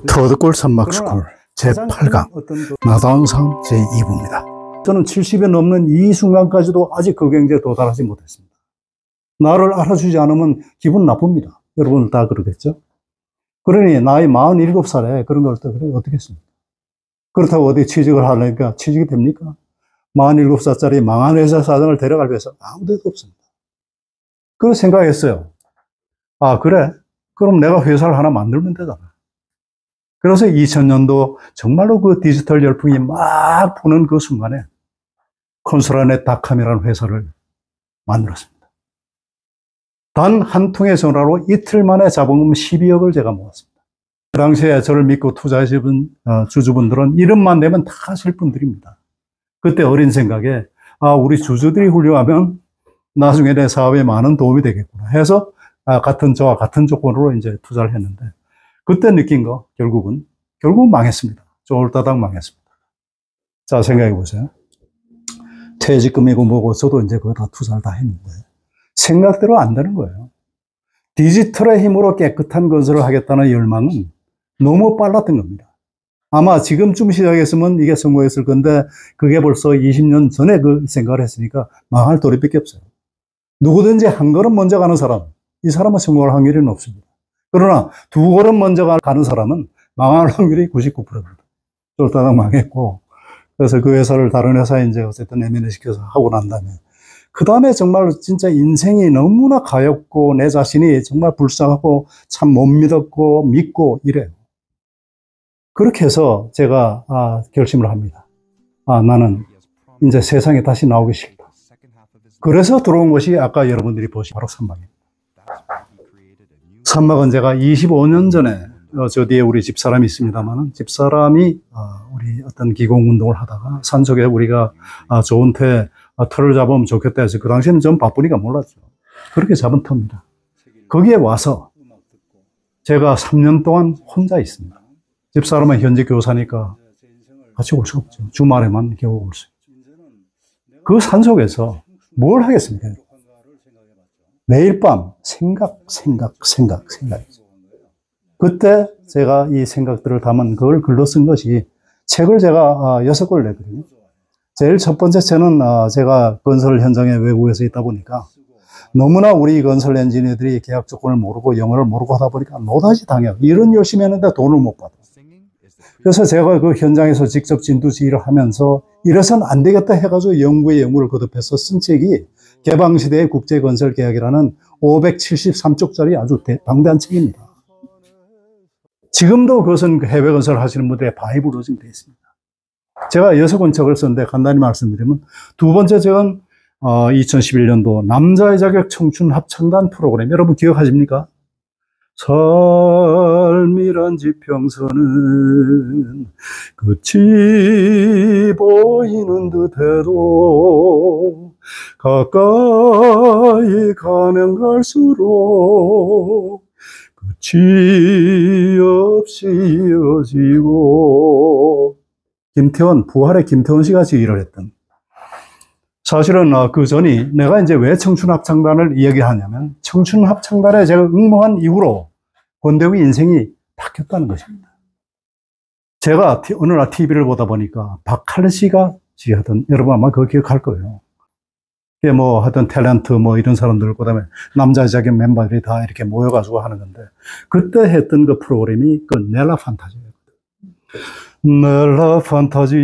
터드골 산막스쿨 제8강 나다운 삶 제2부입니다. 저는 70이 넘는 이 순간까지도 아직 그 경지에 도달하지 못했습니다. 나를 알아주지 않으면 기분 나쁩니다. 여러분 다 그러겠죠? 그러니 나이 47살에 그런 걸 어떻게 했습니까? 그렇다고 어디 취직을 하려니까 취직이 됩니까? 47살짜리 망한 회사 사장을 데려갈 회사 아무 데도 없습니다. 그 생각했어요. 아, 그래? 그럼 내가 회사를 하나 만들면 되잖아. 그래서 2000년도 정말로 그 디지털 열풍이 막 부는 그 순간에 컨설넷닷컴이라는 회사를 만들었습니다. 단 한 통의 전화로 이틀 만에 자본금 12억을 제가 모았습니다. 그 당시에 저를 믿고 투자해주신 주주분들은 이름만 내면 다 하실 분들입니다. 그때 어린 생각에 아, 우리 주주들이 훌륭하면 나중에 내 사업에 많은 도움이 되겠구나 해서 저와 같은 조건으로 이제 투자를 했는데 그때 느낀 거 결국은 망했습니다. 쫄다닥 망했습니다. 자, 생각해 보세요. 퇴직금이고 뭐고 저도 이제 그거 다 투자를 다 했는데 생각대로 안 되는 거예요. 디지털의 힘으로 깨끗한 건설을 하겠다는 열망은 너무 빨랐던 겁니다. 아마 지금쯤 시작했으면 이게 성공했을 건데 그게 벌써 20년 전에 그 생각을 했으니까 망할 도리밖에 없어요. 누구든지 한 걸음 먼저 가는 사람, 이 사람은 성공할 확률이 없습니다. 그러나 두 걸음 먼저 가는 사람은 망할 확률이 99%입니다. 쫄다닥 망했고, 그래서 그 회사를 다른 회사에 이제 어쨌든 M&A 시켜서 하고 난 다음에, 그 다음에 정말 진짜 인생이 너무나 가엾고, 내 자신이 정말 불쌍하고, 참 못 믿었고, 믿고 이래요. 그렇게 해서 제가, 결심을 합니다. 나는 이제 세상에 다시 나오기 싫다. 그래서 들어온 것이 아까 여러분들이 보신 바로 산막입니다. 산막은 제가 25년 전에 저 뒤에 우리 집사람이 있습니다만 집사람이 우리 어떤 기공운동을 하다가 산속에 우리가 좋은 터를 잡으면 좋겠다 해서 그 당시에는 좀 바쁘니까 몰랐죠. 그렇게 잡은 터입니다. 거기에 와서 제가 3년 동안 혼자 있습니다. 집사람은 현재 교사니까 같이 올 수가 없죠. 주말에만 겨우 올 수 있죠. 그 산속에서 뭘 하겠습니까? 매일 밤 생각. 그때 제가 이 생각들을 담은 그걸 글로 쓴 것이 책을 제가 6권을 냈거든요. 제일 첫 번째 책은 제가 건설 현장에 외국에서 있다 보니까 너무나 우리 건설 엔지니어들이 계약 조건을 모르고 영어를 모르고 하다 보니까 노다지 당해요. 일은 열심히 했는데 돈을 못 받아. 그래서 제가 그 현장에서 직접 진두지휘를 하면서 이래서는 안 되겠다 해가지고 연구에 연구를 거듭해서 쓴 책이 개방시대의 국제건설계약이라는 573쪽짜리 아주 방대한 책입니다. 지금도 그것은 해외 건설을 하시는 분들의 바이블로 지금 되어 있습니다. 제가 6권 책을 썼는데 간단히 말씀드리면 두 번째 책은 2011년도 남자의 자격 청춘 합창단 프로그램 여러분 기억하십니까? 삶이란 지평선은 끝이 보이는 듯해도 가까이 가면 갈수록 끝이 없이 이어지고 부활의 김태원 씨가 지휘를 했던 사실은 그 전이 내가 이제 왜 청춘합창단을 이야기하냐면 청춘합창단에 제가 응모한 이후로 권대웅의 인생이 바뀌었다는 것입니다. 제가 어느 날 TV를 보다 보니까 박할래 씨가 지휘하던 여러분 아마 그거 기억할 거예요. 이게 뭐 하여튼 탤런트 뭐 이런 사람들 그다음에 남자 자격 멤버들이 다 이렇게 모여가지고 하는 건데 그때 했던 그 프로그램이 그 넬라 판타지예요. 넬라 판타지야요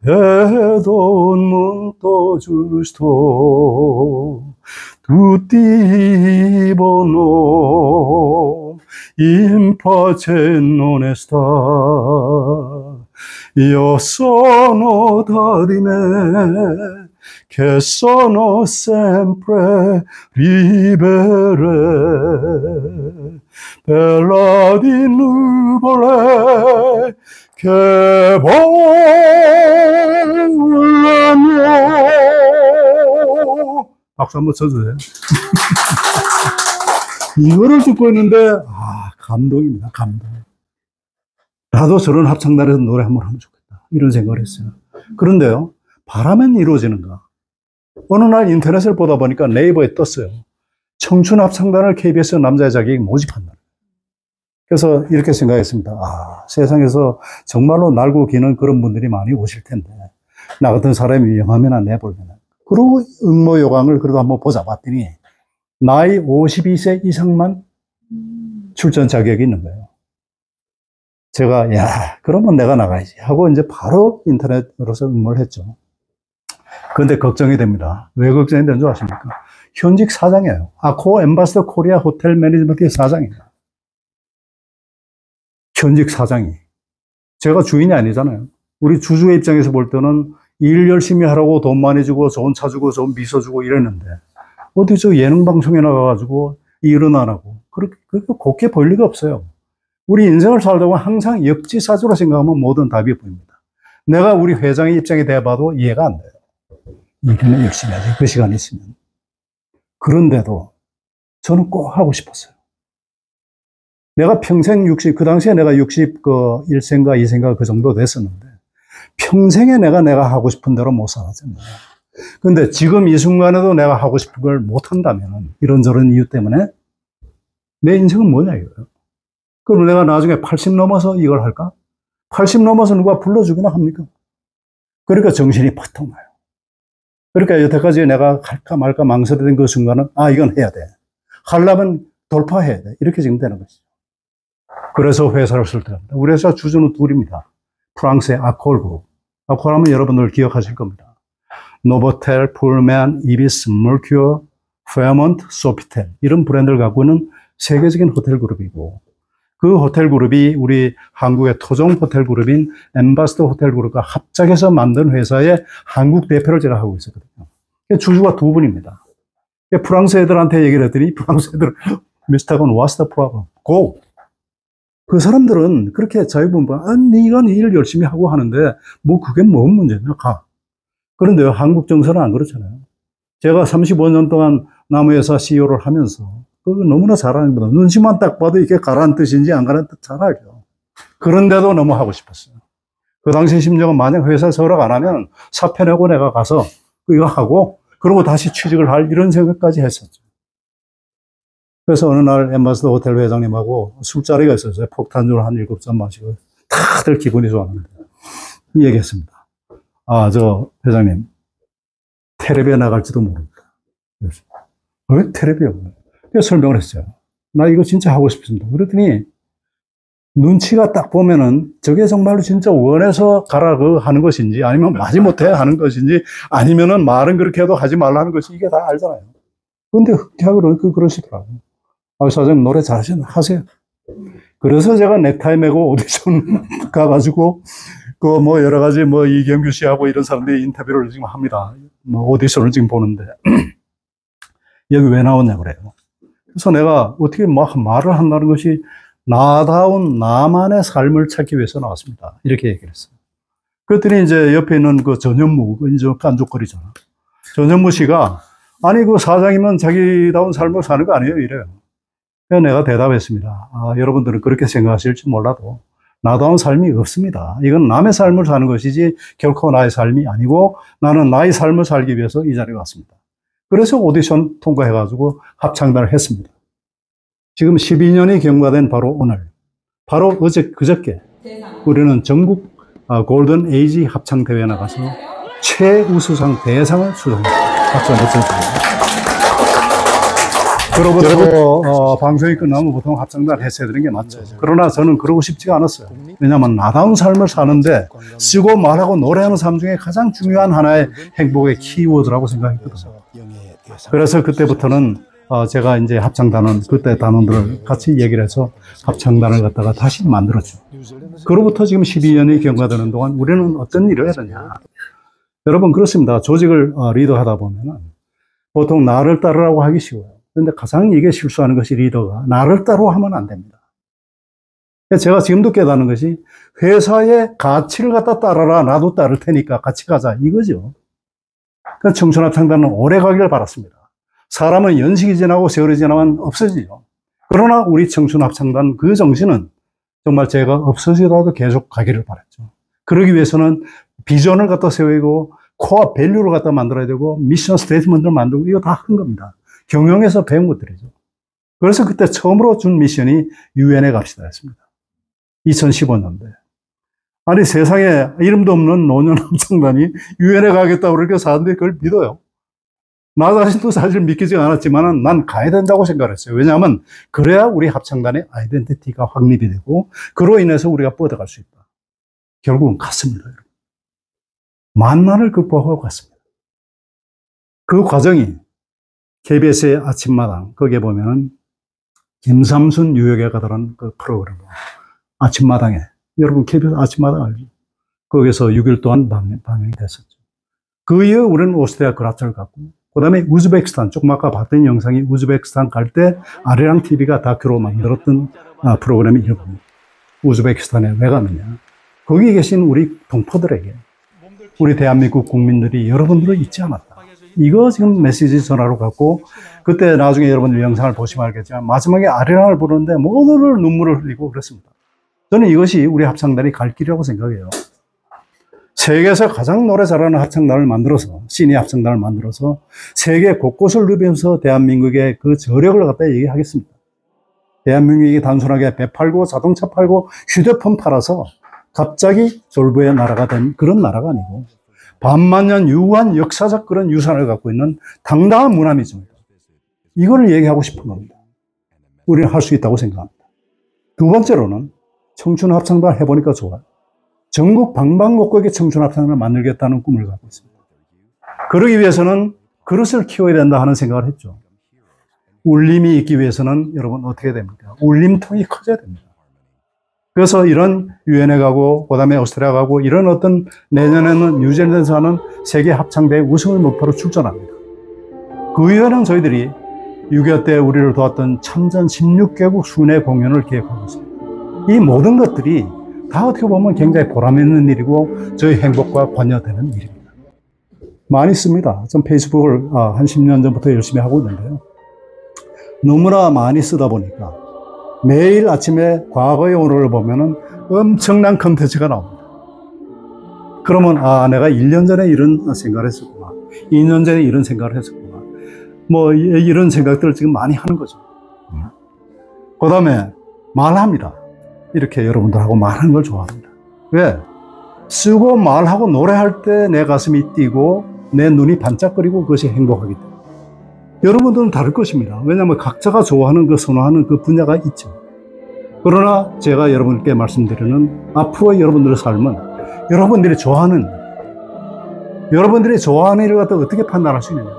vedo un mondo giusto, tutti vivono in pace non sta. Io sono da di me, che sono sempre libere, bella di nuvole, che volano. 박수 한번 쳐주세요. 이거를 듣고 있는데, 감동입니다, 감동. 나도 저런 합창단에서 노래 한번 하면 좋겠다. 이런 생각을 했어요. 그런데요, 바라면 이루어지는가? 어느 날 인터넷을 보다 보니까 네이버에 떴어요. 청춘 합창단을 KBS 남자의 자격이 모집한다. 그래서 이렇게 생각했습니다. 아, 세상에서 정말로 날고 기는 그런 분들이 많이 오실 텐데, 나 같은 사람이 영화면을 내보려면. 그리고 응모요강을 그래도 한번 보자 봤더니, 나이 52세 이상만 출전 자격이 있는 거예요. 제가, 야, 그러면 내가 나가야지 하고 이제 바로 인터넷으로서 응모를 했죠. 그런데 걱정이 됩니다. 왜 걱정이 되는 줄 아십니까? 현직 사장이에요. 아코 엠바스더 코리아 호텔 매니지먼트의 사장입니다. 현직 사장이. 제가 주인이 아니잖아요. 우리 주주의 입장에서 볼 때는 일 열심히 하라고 돈 많이 주고 좋은 차 주고 좋은 비서 주고 이랬는데 어디 저 예능 방송에 나가가지고 일은 안 하고 그렇게 곱게 볼 리가 없어요. 우리 인생을 살다 보면 항상 역지사지로 생각하면 모든 답이 보입니다. 내가 우리 회장의 입장에 대해 봐도 이해가 안 돼요. 일은 열심히 하지, 그 시간이 있으면. 그런데도 저는 꼭 하고 싶었어요. 내가 평생 그 당시에 내가 61세인가 2세인가 그 정도 됐었는데, 평생에 내가 하고 싶은 대로 못 살았잖아요. 근데 지금 이 순간에도 내가 하고 싶은 걸 못 한다면, 이런저런 이유 때문에, 내 인생은 뭐냐, 이거예요. 그럼 내가 나중에 80 넘어서 이걸 할까? 80 넘어서 누가 불러주기나 합니까? 그러니까 정신이 팍 나요. 그러니까 여태까지 내가 할까 말까 망설이던 그 순간은, 아, 이건 해야 돼. 하려면 돌파해야 돼. 이렇게 지금 되는 것이죠. 그래서 회사를 설득합니다. 우리 회사 주주는 둘입니다. 프랑스의 아콜 그룹. 아콜 하면 여러분들 기억하실 겁니다. 노보텔, 폴맨, 이비스, 멀큐어, 페어몬트, 소피텔 이런 브랜드를 갖고 있는 세계적인 호텔 그룹이고 그 호텔 그룹이 우리 한국의 토종 호텔 그룹인 엠바스더 호텔 그룹과 합작해서 만든 회사의 한국 대표를 제가 하고 있었거든요. 주주가 두 분입니다. 프랑스 애들한테 얘기를 했더니 프랑스 애들은 Mr. Gon, what's the problem? Go! 그 사람들은 그렇게 자유분방, 네가 네 일을 열심히 하고 하는데 뭐 그게 뭔 문제냐, 가. 그런데요, 한국 정서는 안 그렇잖아요. 제가 35년 동안 남의회사 CEO를 하면서 그거 너무나 잘하는 겁니다. 눈치만 딱 봐도 이게 가라는 뜻인지 안 가라는 뜻 잘 알죠. 그런데도 너무 하고 싶었어요. 그 당시 심정은 만약 회사에서 허락 안 하면 사표 내고 내가 가서 이거 하고 그러고 다시 취직을 할 이런 생각까지 했었죠. 그래서 어느 날 엠바스더 호텔 회장님하고 술자리가 있었어요. 폭탄주를 한 7잔 마시고 다들 기분이 좋았는데 이 얘기했습니다. 아, 저 회장님 텔레비에 나갈지도 모릅니다. 왜 텔레비요? 설명을 했어요. 나 이거 진짜 하고 싶습니다. 그랬더니 눈치가 딱 보면은 저게 정말로 진짜 원해서 가라고 하는 것인지 아니면 마지못해 하는 것인지 아니면은 말은 그렇게 해도 하지 말라는 것이 이게 다 알잖아요. 그런데 흑태하고 그러시더라고요. 아, 사장님 노래 잘하시나? 하세요. 그래서 제가 넥타이 메고 오디션 가가지고 그 뭐 여러 가지 뭐 이경규 씨하고 이런 사람들이 인터뷰를 지금 합니다. 뭐 오디션을 지금 보는데 여기 왜 나왔냐 그래요. 그래서 내가 어떻게 막 말을 한다는 것이 나다운 나만의 삶을 찾기 위해서 나왔습니다. 이렇게 얘기를 했어요. 그랬더니 이제 옆에 있는 그 전현무, 이제 깐족거리잖아. 전현무 씨가 아니 그 사장이면 자기다운 삶을 사는 거 아니에요? 이래요. 그래서 내가 대답했습니다. 아, 여러분들은 그렇게 생각하실지 몰라도 나다운 삶이 없습니다. 이건 남의 삶을 사는 것이지 결코 나의 삶이 아니고 나는 나의 삶을 살기 위해서 이 자리에 왔습니다. 그래서 오디션 통과해가지고 합창단을 했습니다. 지금 12년이 경과된 바로 오늘, 바로 그저께 우리는 전국 골든 에이지 합창대회에 나가서 최우수상 대상을 수상했습니다. 박수 한번 쳐주세요. 여러분, 방송이 끝나면 보통 합창단 했어야 되는 게 맞죠. 그러나 저는 그러고 싶지가 않았어요. 왜냐하면 나다운 삶을 사는데 쓰고 말하고 노래하는 삶 중에 가장 중요한 하나의 행복의 키워드라고 생각했거든요. 그래서 그때부터는 제가 이제 합창단은 그때 단원들을 같이 얘기를 해서 합창단을 갖다가 다시 만들었죠. 그로부터 지금 12년이 경과되는 동안 우리는 어떤 일을 해야 되냐. 여러분 그렇습니다. 조직을 리더하다 보면은 보통 나를 따르라고 하기 쉬워요. 그런데 가장 이게 실수하는 것이 리더가 나를 따로 하면 안 됩니다. 제가 지금도 깨닫는 것이 회사의 가치를 갖다 따라라. 나도 따를 테니까 같이 가자. 이거죠. 그러니까 청춘합창단은 오래 가기를 바랐습니다. 사람은 연식이 지나고 세월이 지나면 없어지죠. 그러나 우리 청춘합창단 그 정신은 정말 제가 없어지더라도 계속 가기를 바랐죠. 그러기 위해서는 비전을 갖다 세우고 코어 밸류를 갖다 만들어야 되고 미션 스테이트먼트를 만들고 이거 다 한 겁니다. 경영에서 배운 것들이죠. 그래서 그때 처음으로 준 미션이 유엔에 갑시다 했습니다. 2015년도에. 아니, 세상에 이름도 없는 노년 합창단이 유엔에 가겠다고 그러니까 사람들이 그걸 믿어요. 나 자신도 사실 믿기지 않았지만 난 가야 된다고 생각했어요. 왜냐하면 그래야 우리 합창단의 아이덴티티가 확립이 되고 그로 인해서 우리가 뻗어갈 수 있다. 결국은 갔습니다. 여러분. 만난을 극복하고 갔습니다. 그 과정이 KBS의 아침마당, 거기에 보면 김삼순 유역에 가더란 그 프로그램, 아침마당에, 여러분 KBS 아침마당 알죠? 거기서 6일 동안 방영이 됐었죠. 그 이후 우리는 오스트리아 그라츠를 갔고, 그 다음에 우즈베키스탄, 조금 아까 봤던 영상이 우즈베키스탄 갈 때 아리랑 TV가 다큐로 만들었던 프로그램이 이겁니다. 우즈베키스탄에 왜 갔느냐. 거기 계신 우리 동포들에게, 우리 대한민국 국민들이 여러분들을 잊지 않았다. 이거 지금 메시지 전하러 갔고, 그때 나중에 여러분들 영상을 보시면 알겠지만, 마지막에 아리랑을 부르는데 모두를 눈물을 흘리고 그랬습니다. 저는 이것이 우리 합창단이 갈 길이라고 생각해요. 세계에서 가장 노래 잘하는 합창단을 만들어서, 시니 합창단을 만들어서 세계 곳곳을 누비면서 대한민국의 그 저력을 갖다 얘기하겠습니다. 대한민국이 단순하게 배 팔고 자동차 팔고 휴대폰 팔아서 갑자기 졸부의 나라가 된 그런 나라가 아니고 반만년 유한 역사적 그런 유산을 갖고 있는 당당한 문화미입니다. 이거를 얘기하고 싶은 겁니다. 우리는 할 수 있다고 생각합니다. 두 번째로는 청춘 합창단 해보니까 좋아요. 전국 방방곡곡에 청춘 합창단을 만들겠다는 꿈을 갖고 있습니다. 그러기 위해서는 그릇을 키워야 된다 하는 생각을 했죠. 울림이 있기 위해서는 여러분 어떻게 됩니까? 울림통이 커져야 됩니다. 그래서 이런 유엔에 가고 그다음에 오스트리아 가고 이런 어떤 내년에는 뉴질랜드에서 하는 세계 합창대회 우승을 목표로 출전합니다. 그 이후에는 저희들이 6.25 때 우리를 도왔던 참전 16개국 순회 공연을 계획하고 있습니다. 이 모든 것들이 다 어떻게 보면 굉장히 보람있는 일이고 저희 행복과 관여되는 일입니다. 많이 씁니다. 전 페이스북을 한 10년 전부터 열심히 하고 있는데요. 너무나 많이 쓰다 보니까 매일 아침에 과거의 오늘을 보면은 엄청난 컨텐츠가 나옵니다. 그러면 내가 1년 전에 이런 생각을 했었구나. 2년 전에 이런 생각을 했었구나. 뭐 이런 생각들을 지금 많이 하는 거죠. 그 다음에 말합니다. 이렇게 여러분들하고 말하는 걸 좋아합니다. 왜? 쓰고 말하고 노래할 때 내 가슴이 뛰고 내 눈이 반짝거리고 그것이 행복하기 때문에. 여러분들은 다를 것입니다. 왜냐하면 각자가 좋아하는 그 선호하는 그 분야가 있죠. 그러나 제가 여러분께 말씀드리는 앞으로 여러분들의 삶은 여러분들이 좋아하는 일을 갖다 어떻게 판단할 수 있느냐.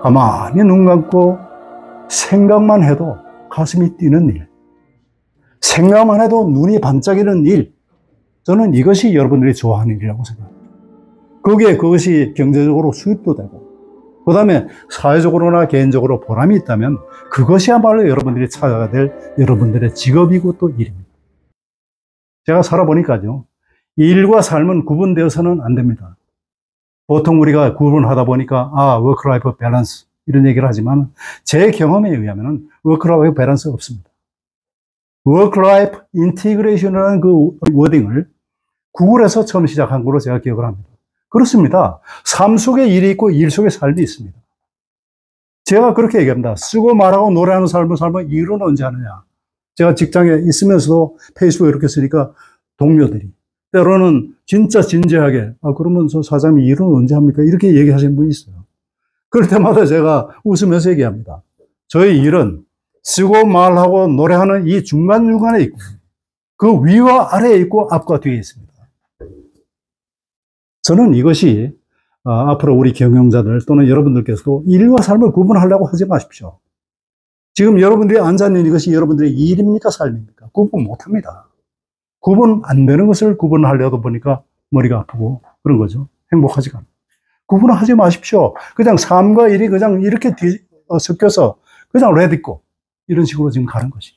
가만히 눈 감고 생각만 해도 가슴이 뛰는 일. 생각만 해도 눈이 반짝이는 일. 저는 이것이 여러분들이 좋아하는 일이라고 생각합니다. 거기에 그것이 경제적으로 수입도 되고 그 다음에 사회적으로나 개인적으로 보람이 있다면 그것이야말로 여러분들이 찾아가야 될 여러분들의 직업이고 또 일입니다. 제가 살아보니까요. 일과 삶은 구분되어서는 안 됩니다. 보통 우리가 구분하다 보니까 워크라이프 밸런스 이런 얘기를 하지만 제 경험에 의하면 워크라이프 밸런스 없습니다. 워크라이프 인티그레이션이라는 그 워딩을 구글에서 처음 시작한 걸로 제가 기억을 합니다. 그렇습니다. 삶 속에 일이 있고 일 속에 삶이 있습니다. 제가 그렇게 얘기합니다. 쓰고 말하고 노래하는 삶을 일은 언제 하느냐. 제가 직장에 있으면서도 페이스북에 이렇게 쓰니까 동료들이 때로는 진짜 진지하게 그러면 저 사장님 일은 언제 합니까? 이렇게 얘기하시는 분이 있어요. 그럴 때마다 제가 웃으면서 얘기합니다. 저희 일은 쓰고 말하고 노래하는 이 중간중간에 있고 그 위와 아래에 있고 앞과 뒤에 있습니다. 저는 이것이 앞으로 우리 경영자들 또는 여러분들께서도 일과 삶을 구분하려고 하지 마십시오. 지금 여러분들이 앉아있는 이것이 여러분들의 일입니까? 삶입니까? 구분 못합니다. 구분 안 되는 것을 구분하려다 보니까 머리가 아프고 그런 거죠. 행복하지가 않아요. 구분을 하지 마십시오. 그냥 삶과 일이 그냥 이렇게 섞여서 그냥 레디고 이런 식으로 지금 가는 것이죠.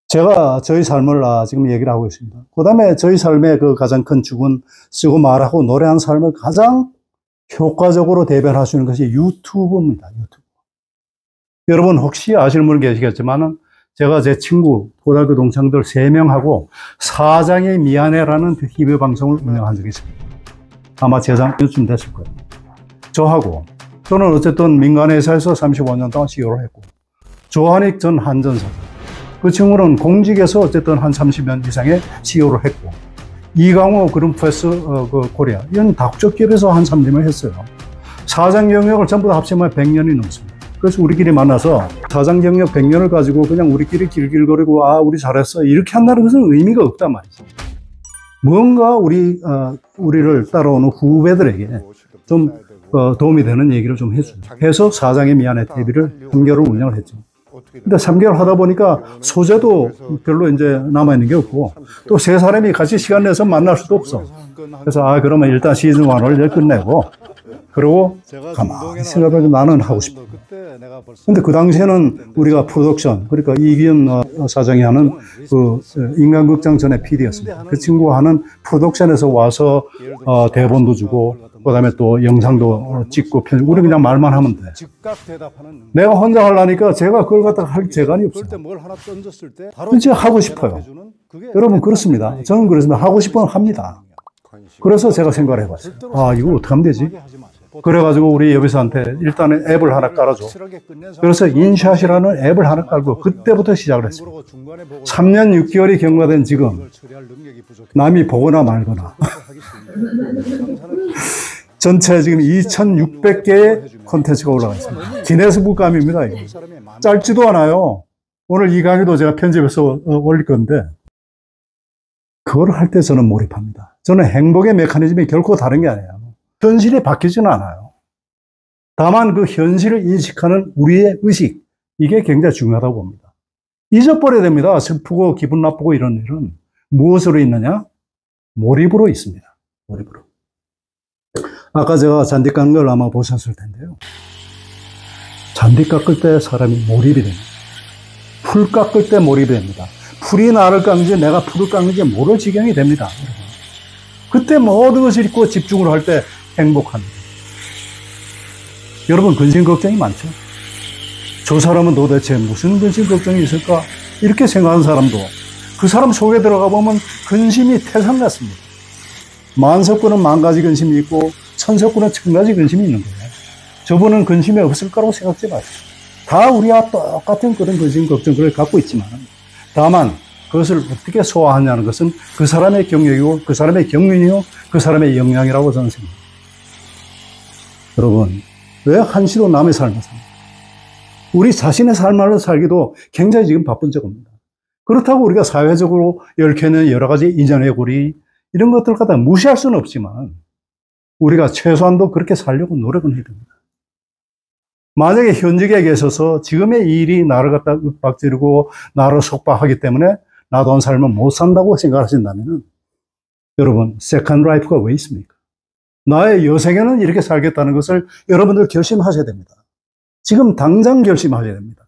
제가 저희 삶을 지금 얘기를 하고 있습니다. 그 다음에 저희 삶의 그 가장 큰 축은 쓰고 말하고 노래하는 삶을 가장 효과적으로 대변할 수 있는 것이 유튜브입니다. 유튜브. 여러분 혹시 아시는 분 계시겠지만 제가 제 친구 고등학교 동창들 3명하고 사장의 미안해라는 TV 방송을 운영한 적이 있습니다. 아마 재작년쯤 됐을 거예요. 저는 어쨌든 민간 회사에서 35년 동안 CEO를 했고 조한익 전 한전사장. 그 친구는 공직에서 어쨌든 한 30년 이상의 CEO를 했고, 이강호 그룹패스 코리아, 이런 다국적 기업에서 한 3년을 했어요. 사장 경력을 전부 다 합치면 100년이 넘습니다. 그래서 우리끼리 만나서 사장 경력 100년을 가지고 그냥 우리끼리 길길거리고 우리 잘했어 이렇게 한다는 것은 의미가 없단 말이죠. 뭔가 우리를 따라오는 후배들에게 좀 도움이 되는 얘기를 좀 해주죠. 해서 사장의 미안해 TV를 3개월 운영을 했죠. 근데 3개월 하다 보니까 소재도 별로 이제 남아있는 게 없고, 또 세 사람이 같이 시간 내서 만날 수도 없어. 그래서 그러면 일단 시즌 1을 끝내고, 그리고 가만히 생각해보면 나는 하고 싶어. 근데 그 당시에는 우리가 프로덕션, 그러니까 이기현 사장이 하는 그 인간극장 전에 PD였습니다. 그 친구가 하는 프로덕션에서 와서 대본도 주고, 그 다음에 또 영상도 찍고, 우리 그냥 말만 하면 돼. 내가 혼자 하려니까 제가 그걸 갖다가 할 재간이 없어요. 진짜 하고 싶어요. 여러분 그렇습니다. 저는 그렇습니다. 하고 싶으면 합니다. 그래서 제가 생각을 해봤어요. 이거 어떻게 하면 되지? 그래가지고 우리 여비서한테 일단은 앱을 하나 깔아줘. 그래서 인샷이라는 앱을 하나 깔고 그때부터 시작을 했어요. 3년 6개월이 경과된 지금 남이 보거나 말거나 전체 지금 2,600개의 콘텐츠가 올라가 있습니다. 기네스북감입니다. 이거. 짧지도 않아요. 오늘 이 강의도 제가 편집해서 올릴 건데, 그걸 할 때 저는 몰입합니다. 저는 행복의 메커니즘이 결코 다른 게 아니에요. 현실이 바뀌지는 않아요. 다만 그 현실을 인식하는 우리의 의식, 이게 굉장히 중요하다고 봅니다. 잊어버려야 됩니다. 슬프고 기분 나쁘고 이런 일은. 무엇으로 있느냐? 몰입으로 있습니다. 몰입으로. 아까 제가 잔디 깎는 걸 아마 보셨을 텐데요. 잔디 깎을 때 사람이 몰입이 됩니다. 풀 깎을 때 몰입이 됩니다. 풀이 나를 깎는지 내가 풀을 깎는지 모를 지경이 됩니다. 그때 모든 것을 잊고 집중을 할 때 행복합니다. 여러분 근심 걱정이 많죠? 저 사람은 도대체 무슨 근심 걱정이 있을까? 이렇게 생각하는 사람도 그 사람 속에 들어가 보면 근심이 태산 같습니다. 만석군은 10,000가지 근심이 있고 천석군은 1,000가지 근심이 있는 거예요. 저분은 근심이 없을 거라고 생각지 마십시오. 다 우리와 똑같은 그런 근심 걱정을 갖고 있지만, 다만 그것을 어떻게 소화하냐는 것은 그 사람의 경력이고 그 사람의 경륜이요 그 사람의 역량이라고 저는 생각합니다. 여러분, 왜 한시도 남의 삶을 삽니까? 우리 자신의 삶을 살기도 굉장히 지금 바쁜 적입니다. 그렇다고 우리가 사회적으로 얽혀있는 여러 가지 인연의 고리 이런 것들을 갖다 무시할 수는 없지만 우리가 최소한도 그렇게 살려고 노력은 해야 됩니다. 만약에 현직에 계셔서 지금의 일이 나를 갖다 윽박지르고 나를 속박하기 때문에 나도 한 삶을 못 산다고 생각하신다면 여러분, 세컨드 라이프가 왜 있습니까? 나의 여생에는 이렇게 살겠다는 것을 여러분들 결심하셔야 됩니다. 지금 당장 결심하셔야 됩니다.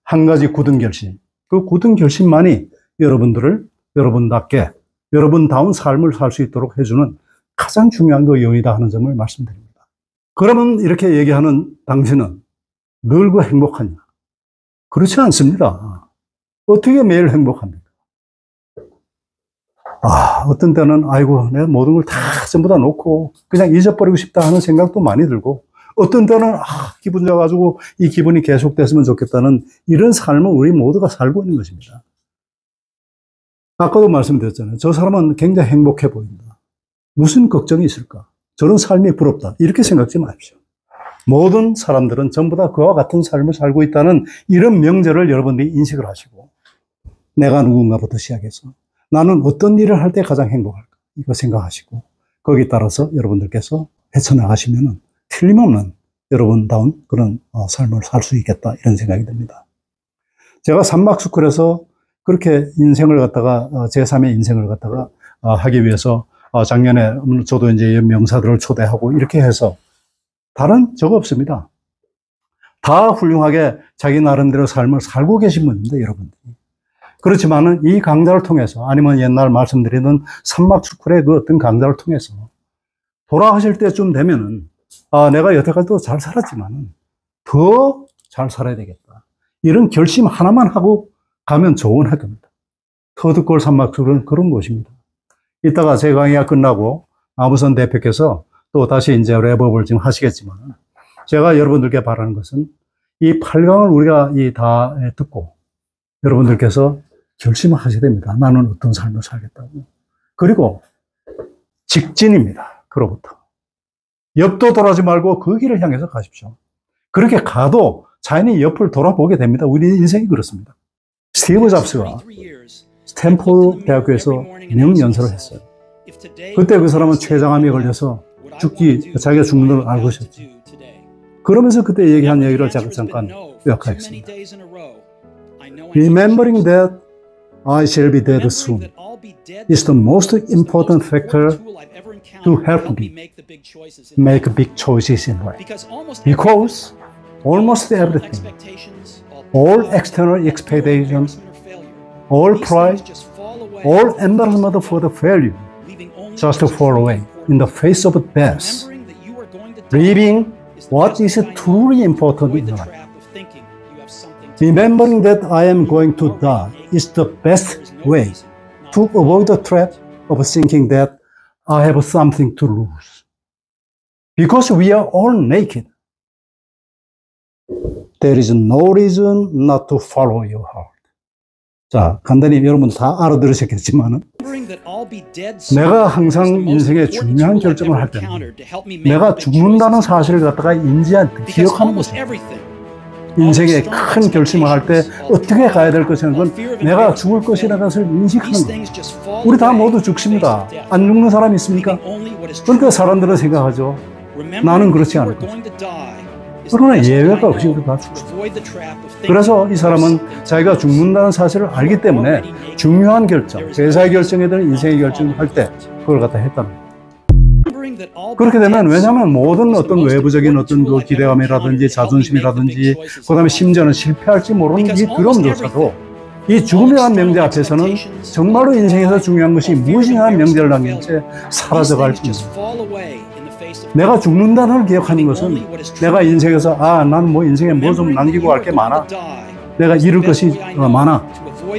한 가지 굳은 결심. 그 굳은 결심만이 여러분들을 여러분답게 여러분다운 삶을 살 수 있도록 해주는 가장 중요한 그 요인이다 하는 점을 말씀드립니다. 그러면 이렇게 얘기하는 당신은 늘고 행복하냐? 그렇지 않습니다. 어떻게 매일 행복합니까? 어떤 때는 아이고 내가 모든 걸 다 전부 다 놓고 그냥 잊어버리고 싶다 하는 생각도 많이 들고, 어떤 때는 기분 좋아가지고 이 기분이 계속됐으면 좋겠다는 이런 삶을 우리 모두가 살고 있는 것입니다. 아까도 말씀드렸잖아요. 저 사람은 굉장히 행복해 보인다. 무슨 걱정이 있을까? 저런 삶이 부럽다. 이렇게 생각지 마십시오. 모든 사람들은 전부 다 그와 같은 삶을 살고 있다는 이런 명제를 여러분들이 인식을 하시고, 내가 누군가부터 시작해서 나는 어떤 일을 할 때 가장 행복할까? 이거 생각하시고 거기에 따라서 여러분들께서 헤쳐나가시면 틀림없는 여러분다운 그런 삶을 살 수 있겠다 이런 생각이 듭니다. 제가 산막스쿨에서 그렇게 인생을 갖다가 제3의 인생을 갖다가 하기 위해서 작년에 저도 이제 명사들을 초대하고 이렇게 해서 다른 적 없습니다. 다 훌륭하게 자기 나름대로 삶을 살고 계신 분인데 여러분들이. 그렇지만은 이 강좌를 통해서 아니면 옛날 말씀드리던 산막스쿨의 그 어떤 강좌를 통해서 돌아가실 때쯤 되면은 내가 여태까지도 잘 살았지만은 더 잘 살아야 되겠다. 이런 결심 하나만 하고 가면 좋은 학교입니다. 터득골 산막스쿨은 그런 곳입니다. 이따가 제 강의가 끝나고 아무선 대표께서 또 다시 이제 랩업을 지금 하시겠지만 제가 여러분들께 바라는 것은 이 8강을 우리가 다 듣고 여러분들께서 결심을 하셔야 됩니다. 나는 어떤 삶을 살겠다고. 그리고 직진입니다. 그로부터. 옆도 돌아지 말고 그 길을 향해서 가십시오. 그렇게 가도 자연히 옆을 돌아보게 됩니다. 우리 인생이 그렇습니다. 스티브 잡스가 스탠포드 대학교에서 명연설을 했어요. 그때 그 사람은 췌장암에 걸려서 자기가 죽는 걸 알고 있었죠. 그러면서 그때 얘기한 얘기를 제가 잠깐 요약하겠습니다. Remembering that I shall be dead soon is the most important factor to help me make big choices in life. Because almost everything, all external expectations, all pride, all embarrassment for the failure, just fall away in the face of death, leaving what is truly important in life. Remembering that I am going to die is the best way to avoid the trap of thinking that I have something to lose. Because we are all naked, there is no reason not to follow your heart. 자, 간단히 여러분 다 알아들으셨겠지만 내가 항상 인생의 중요한 결정을 할 때는 내가 죽는다는 사실을 갖다가 기억하는 것입니다. 인생의 큰 결심을 할 때 어떻게 가야 될 것이라는 건 내가 죽을 것이라는 것을 인식하는 거예요. 우리 다 모두 죽습니다. 안 죽는 사람이 있습니까? 그러니까 사람들은 생각하죠. 나는 그렇지 않을 것이다. 그러나 예외가 없이 우리 다 죽습니다. 그래서 이 사람은 자기가 죽는다는 사실을 알기 때문에 중요한 결정, 회사의 결정이든 인생의 결정을 할 때 그걸 갖다 했다는 거예요. 그렇게 되면 왜냐하면 모든 어떤 외부적인 어떤 그 기대감이라든지 자존심이라든지 그다음에 심지어는 실패할지 모르는 이 두려움조차도 이 죽음이라는 명제 앞에서는 정말로 인생에서 중요한 것이 무엇이냐는 명제를 남긴 채 사라져갈 뿐입니다. 내가 죽는다는 걸 기억하는 것은 내가 인생에서 나는 뭐 인생에 뭐 좀 남기고 갈 게 많아, 내가 잃을 것이 많아,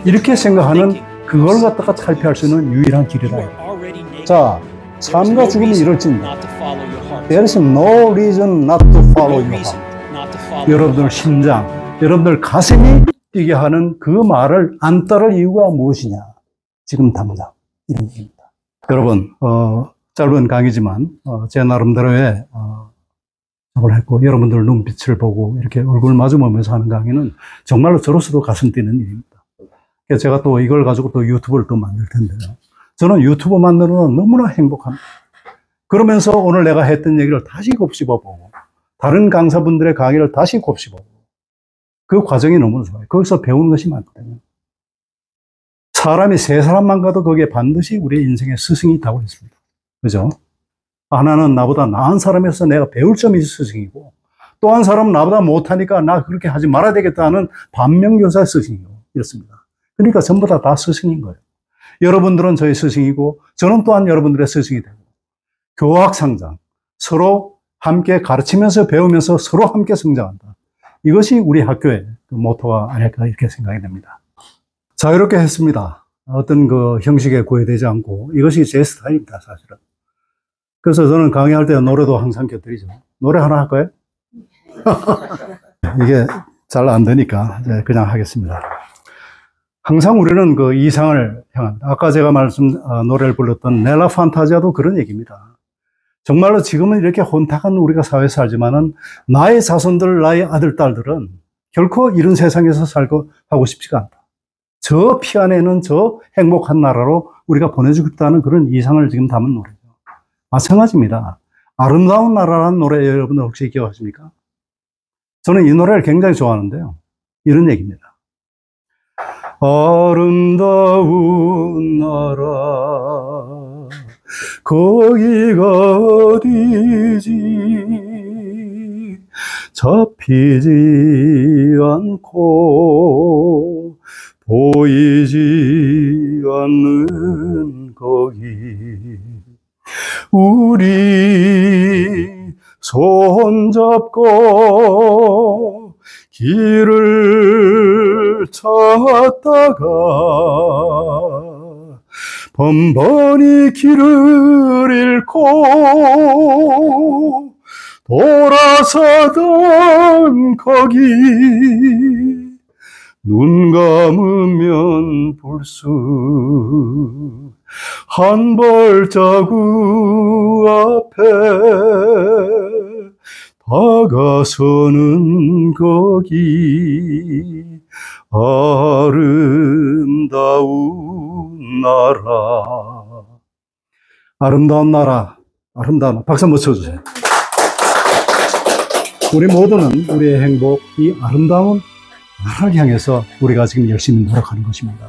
이렇게 생각하는 그걸 갖다가 탈피할 수 있는 유일한 길이다. 자, 삶과 죽음이 이럴지입니다. There is no reason not to follow your heart. 여러분들 심장, 여러분들 가슴이 뛰게 하는 그 말을 안 따를 이유가 무엇이냐? 지금 당장 이런 얘기입니다. 여러분, 짧은 강의지만 제 나름대로의 작업을 했고 여러분들 눈빛을 보고 이렇게 얼굴 마주보면서 하는 강의는 정말로 저로서도 가슴 뛰는 일입니다. 그래서 제가 또 이걸 가지고 또 유튜브를 또 만들 텐데요. 저는 유튜브 만드는 건 너무나 행복합니다. 그러면서 오늘 내가 했던 얘기를 다시 곱씹어보고 다른 강사분들의 강의를 다시 곱씹어보고 그 과정이 너무 좋아요. 거기서 배우는 것이 많거든요. 사람이 세 사람만 가도 거기에 반드시 우리의 인생에 스승이 있다고 했습니다. 그죠? 하나는 나보다 나은 사람에서 내가 배울 점이 스승이고 또 한 사람은 나보다 못하니까 나 그렇게 하지 말아야 되겠다는 반면교사의 스승이고 이렇습니다. 그러니까 전부 다 스승인 거예요. 여러분들은 저의 스승이고 저는 또한 여러분들의 스승이 되고 교학상장, 서로 함께 가르치면서 배우면서 서로 함께 성장한다. 이것이 우리 학교의 그 모토가 아닐까 이렇게 생각이 됩니다. 자유롭게 했습니다. 어떤 그 형식에 구애되지 않고 이것이 제 스타일입니다, 사실은. 그래서 저는 강의할 때 노래도 항상 곁들이죠. 노래 하나 할까요? 이게 잘 안 되니까 그냥 하겠습니다. 항상 우리는 그 이상을 향합니다. 아까 제가 노래를 불렀던 넬라 판타지아도 그런 얘기입니다. 정말로 지금은 이렇게 혼탁한 우리가 사회에 살지만은 나의 자손들, 나의 아들, 딸들은 결코 이런 세상에서 하고 싶지가 않다. 저 피 안에는 저 행복한 나라로 우리가 보내주겠다는 그런 이상을 지금 담은 노래죠. 마찬가지입니다. 아름다운 나라라는 노래 여러분들 혹시 기억하십니까? 저는 이 노래를 굉장히 좋아하는데요. 이런 얘기입니다. 아름다운 나라 거기가 어디지 잡히지 않고 보이지 않는 거기 우리 손잡고 길을 찾다가 번번이 길을 잃고 돌아서던 거기 눈 감으면 불쑥 한 발자국 앞에 다가서는 거기 아름다운 나라. 아름다운 나라, 아름다운, 박수 한번 쳐주세요. 우리 모두는 우리의 행복, 이 아름다운 나라를 향해서 우리가 지금 열심히 노력하는 것입니다.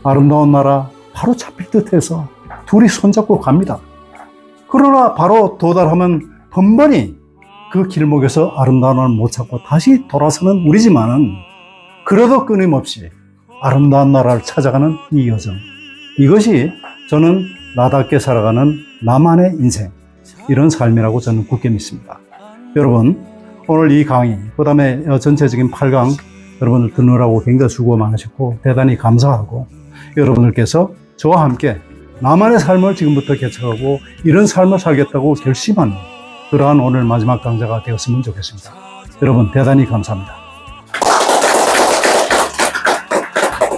아름다운 나라, 바로 잡힐 듯해서 둘이 손잡고 갑니다. 그러나 바로 도달하면 번번이 그 길목에서 아름다운 나라를 못 찾고 다시 돌아서는 우리지만은 그래도 끊임없이 아름다운 나라를 찾아가는 이 여정. 이것이 저는 나답게 살아가는 나만의 인생, 이런 삶이라고 저는 굳게 믿습니다. 여러분, 오늘 이 강의, 그 다음에 전체적인 8강 여러분들 듣느라고 굉장히 수고 많으셨고 대단히 감사하고, 여러분들께서 저와 함께 나만의 삶을 지금부터 개척하고 이런 삶을 살겠다고 결심하는 그러한 오늘 마지막 강좌가 되었으면 좋겠습니다. 여러분 대단히 감사합니다.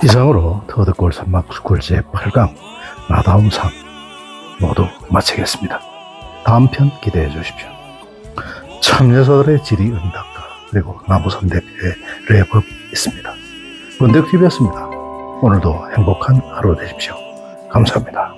이상으로 터득골 산막스쿨 제8강 나다운 삶 모두 마치겠습니다. 다음 편 기대해 주십시오. 참여자들의 질이 응답가, 그리고 나무선 대표의 랩업이 있습니다. 권대국TV였습니다. 오늘도 행복한 하루 되십시오. 감사합니다.